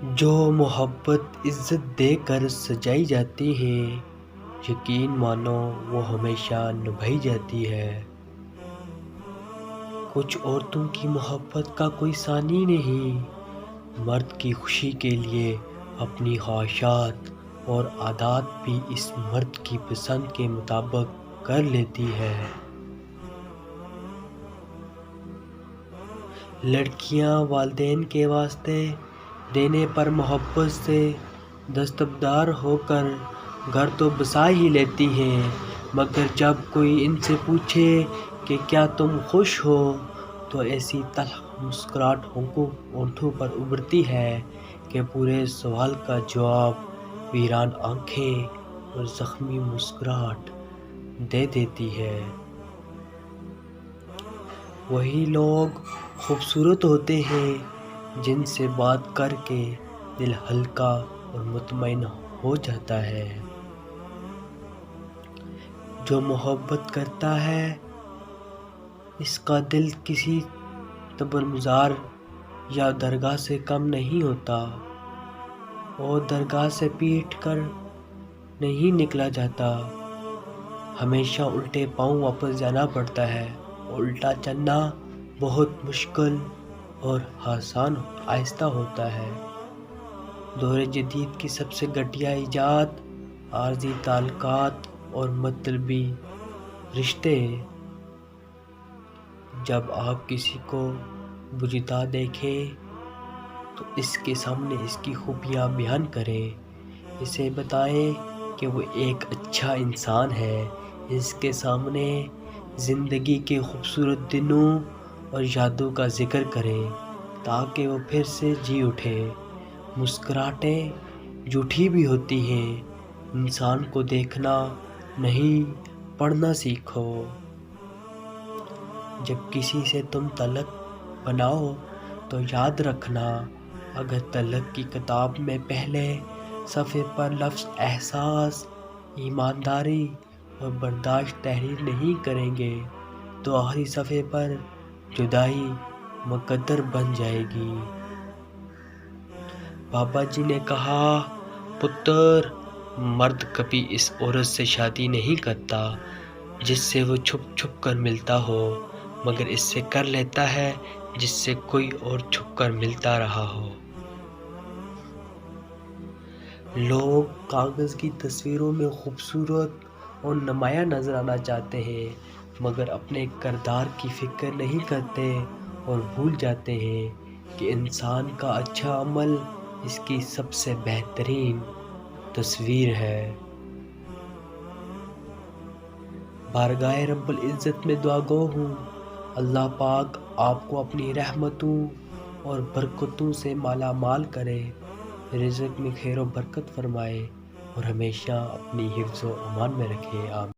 جو محبت عزت دے کر سجائی جاتی ہے، یقین مانو وہ ہمیشہ نبھائی جاتی ہے۔ کچھ عورتوں کی محبت کا کوئی ثانی نہیں، مرد کی خوشی کے لیے اپنی خواہشات اور عادات بھی اس مرد کی پسند کے مطابق کر لیتی ہے۔ لڑکیاں والدین کے واسطے دینے پر محبت سے دستبردار ہو کر گھر تو بسا ہی لیتی ہیں، مگر جب کوئی ان سے پوچھے کہ کیا تم خوش ہو تو ایسی تلخ مسکراہٹ ہونٹوں پر ابھرتی ہے کہ پورے سوال کا جواب ویران آنکھیں اور زخمی مسکراہٹ دے دیتی ہے۔ وہی لوگ خوبصورت ہوتے ہیں جن سے بات کر کے دل ہلکا اور مطمئن ہو جاتا ہے۔ جو محبت کرتا ہے اس کا دل کسی تبر مزار یا درگاہ سے کم نہیں ہوتا، اور درگاہ سے پیٹ کر نہیں نکلا جاتا۔ ہمیشہ الٹے پاؤں واپس جانا پڑتا ہے، اور الٹا چلنا بہت مشکل اور آہستہ ہوتا ہے۔ دور جدید کی سب سے گھٹیا ایجاد عارضی تعلقات اور مطلبی رشتے۔ جب آپ کسی کو بجھتا دیکھیں تو اس کے سامنے اس کی خوبیاں بیان کریں، اسے بتائیں کہ وہ ایک اچھا انسان ہے، اس کے سامنے زندگی کے خوبصورت دنوں اور یادوں کا ذکر کریں تاکہ وہ پھر سے جی اٹھے۔ مسکراہٹیں جھوٹی بھی ہوتی ہیں، انسان کو دیکھنا نہیں پڑھنا سیکھو۔ جب کسی سے تم تعلق بناؤ تو یاد رکھنا، اگر تعلق کی کتاب میں پہلے صفحے پر لفظ احساس، ایمانداری اور برداشت تحریر نہیں کریں گے تو آخری صفحے پر جدائی مقدر بن جائے گی۔ بابا جی نے کہا، پتر، مرد کبھی اس عورت سے شادی نہیں کرتا جس سے وہ چھپ چھپ کر ملتا ہو، مگر اس سے کر لیتا ہے جس سے کوئی اور چھپ کر ملتا رہا ہو۔ لوگ کاغذ کی تصویروں میں خوبصورت اور نمایاں نظر آنا چاہتے ہیں، مگر اپنے کردار کی فکر نہیں کرتے اور بھول جاتے ہیں کہ انسان کا اچھا عمل اس کی سب سے بہترین تصویر ہے۔ بارگاہ رب العزت میں دعا گو ہوں، اللہ پاک آپ کو اپنی رحمتوں اور برکتوں سے مالا مال کرے، رزق میں خیر و برکت فرمائے اور ہمیشہ اپنی حفظ و امان میں رکھے۔ آمین۔